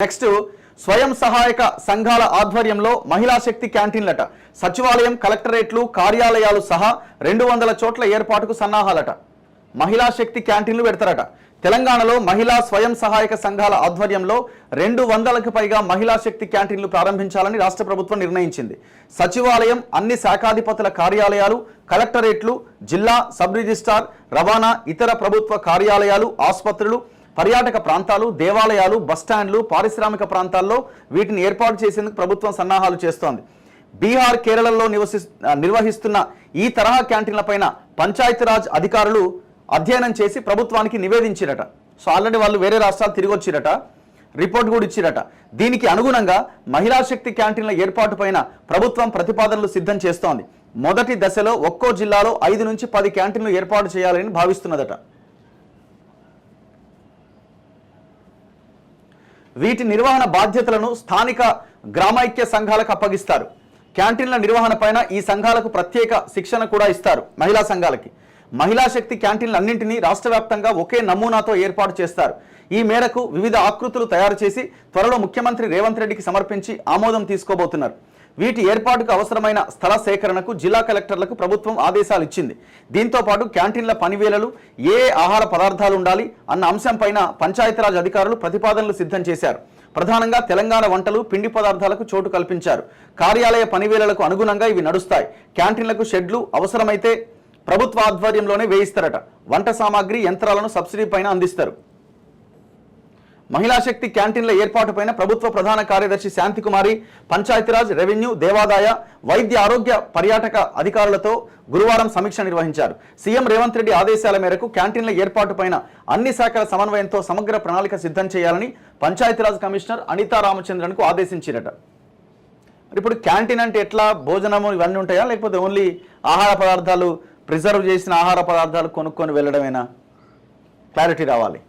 Next స్వయం సహాయక సంఘాల ఆధ్వర్యంలో మహిళా శక్తి క్యాంటీన్లట. సచివాలయం, కలెక్టరేట్లు, కార్యాలయాలు సహా 200 చోట్ల ఏర్పాటుకు సన్నాహాలట. మహిళా శక్తి క్యాంటీన్లు పెడతారట. తెలంగాణలో మహిళా స్వయం సహాయక సంఘాల ఆధ్వర్యంలో 200కు పైగా మహిళా శక్తి క్యాంటీన్లు ప్రారంభించాలని రాష్ట్ర ప్రభుత్వం నిర్ణయించింది. సచివాలయం, అన్ని శాఖాధిపతుల కార్యాలయాలు, కలెక్టరేట్లు, జిల్లా సబ్ రిజిస్ట్రార్, రవాణా, ఇతర ప్రభుత్వ కార్యాలయాలు, ఆసుపత్రులు, పర్యాటక ప్రాంతాలు, దేవాలయాలు, బస్టాండ్లు, పారిశ్రామిక ప్రాంతాల్లో వీటిని ఏర్పాటు చేసేందుకు ప్రభుత్వం సన్నాహాలు చేస్తోంది. బీహార్, కేరళలో నిర్వహిస్తున్న ఈ తరహా క్యాంటీన్లపైన పంచాయతీరాజ్ అధికారులు అధ్యయనం చేసి ప్రభుత్వానికి నివేదించిరట. సో ఆల్రెడీ వాళ్ళు వేరే రాష్ట్రాలు తిరిగి వచ్చిరట, రిపోర్ట్ కూడా ఇచ్చిరట. దీనికి అనుగుణంగా మహిళా శక్తి క్యాంటీన్ల ఏర్పాటు పైన ప్రభుత్వం ప్రతిపాదనలు సిద్ధం చేస్తోంది. మొదటి దశలో ఒక్కో జిల్లాలో 5 నుంచి 10 క్యాంటీన్లు ఏర్పాటు చేయాలని భావిస్తున్నదట. వీటి నిర్వహణ బాధ్యతలను స్థానిక గ్రామైక్య సంఘాలకు అప్పగిస్తారు. క్యాంటీన్ల నిర్వహణ పైన ఈ సంఘాలకు ప్రత్యేక శిక్షణ కూడా ఇస్తారు. మహిళా సంఘాలకి మహిళా శక్తి క్యాంటీన్లన్నింటినీ రాష్ట్ర వ్యాప్తంగా ఒకే నమూనాతో ఏర్పాటు చేస్తారు. ఈ మేరకు వివిధ ఆకృతులు తయారు చేసి త్వరలో ముఖ్యమంత్రి రేవంత్ రెడ్డికి సమర్పించి ఆమోదం తీసుకోబోతున్నారు. వీటి ఏర్పాటుకు అవసరమైన స్థల సేకరణకు జిల్లా కలెక్టర్లకు ప్రభుత్వం ఆదేశాలు ఇచ్చింది. దీంతో పాటు క్యాంటీన్ల పనివేళలు, ఏ ఆహార పదార్థాలు ఉండాలి అన్న అంశంపైన పంచాయతీరాజ్ అధికారులు ప్రతిపాదనలు సిద్ధం చేశారు. ప్రధానంగా తెలంగాణ వంటలు, పిండి పదార్థాలకు చోటు కల్పించారు. కార్యాలయ పనివేళలకు అనుగుణంగా ఇవి నడుస్తాయి. క్యాంటీన్లకు షెడ్లు అవసరమైతే ప్రభుత్వ ఆధ్వర్యంలోనే వేయిస్తారట. వంట సామాగ్రి, యంత్రాలను సబ్సిడీ పైన అందిస్తారు. మహిళా శక్తి క్యాంటీన్ల ఏర్పాటు పైన ప్రభుత్వ ప్రధాన కార్యదర్శి శాంతికుమారి పంచాయతీరాజ్, రెవెన్యూ, దేవాదాయ, వైద్య ఆరోగ్య, పర్యాటక అధికారులతో గురువారం సమీక్ష నిర్వహించారు. సీఎం రేవంత్ రెడ్డి ఆదేశాల మేరకు క్యాంటీన్ల ఏర్పాటు పైన అన్ని శాఖల సమన్వయంతో సమగ్ర ప్రణాళిక సిద్ధం చేయాలని పంచాయతీరాజ్ కమిషనర్ అనితా రామచంద్రన్కు ఆదేశించారట. ఇప్పుడు క్యాంటీన్ అంటే ఎట్లా, భోజనము ఇవన్నీ ఉంటాయా, లేకపోతే ఓన్లీ ఆహార పదార్థాలు, ప్రిజర్వ్ చేసిన ఆహార పదార్థాలు కొనుక్కొని వెళ్ళడమేనా? క్లారిటీ రావాలి.